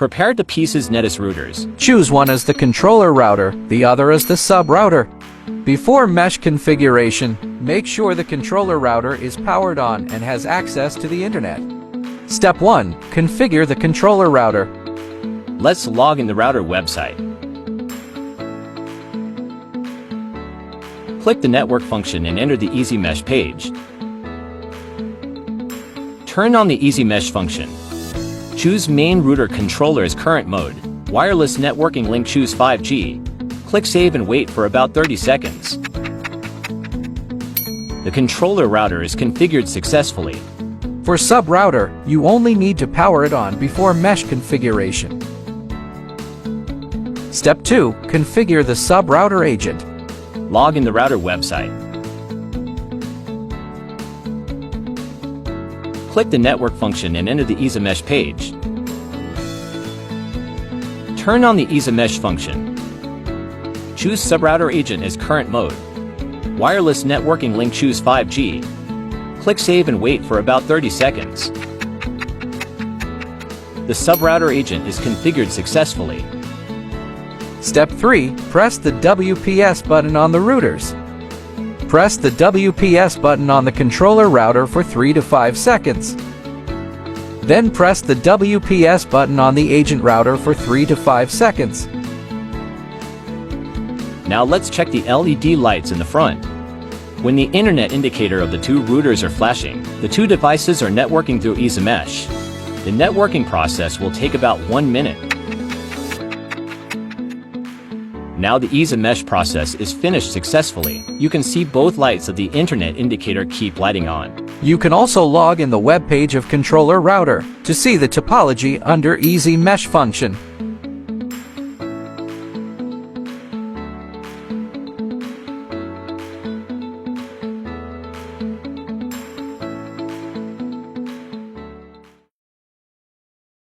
Prepare the pieces Netis routers. Choose one as the controller router, the other as the sub-router. Before mesh configuration, make sure the controller router is powered on and has access to the internet. Step 1. Configure the controller router. Let's log in the router website. Click the network function and enter the Easy Mesh page. Turn on the Easy Mesh function. Choose Main Router Controller as current mode. Wireless networking link, choose 5G. Click Save and wait for about 30 seconds. The controller router is configured successfully. For sub-router, you only need to power it on before mesh configuration. Step 2. Configure the sub-router agent. Log in the router website. Click the network function and enter the Easy Mesh page. Turn on the Easy Mesh function. Choose sub-router agent as current mode. Wireless networking link, choose 5G. Click Save and wait for about 30 seconds. The sub-router agent is configured successfully. Step 3. Press the WPS button on the routers. Press the WPS button on the controller router for 3 to 5 seconds. Then press the WPS button on the agent router for 3 to 5 seconds. Now let's check the LED lights in the front. When the internet indicator of the two routers are flashing, the two devices are networking through Easy Mesh. The networking process will take about 1 minute. Now the Easy Mesh process is finished successfully. You can see both lights of the internet indicator keep lighting on. You can also log in the web page of controller router to see the topology under Easy Mesh function.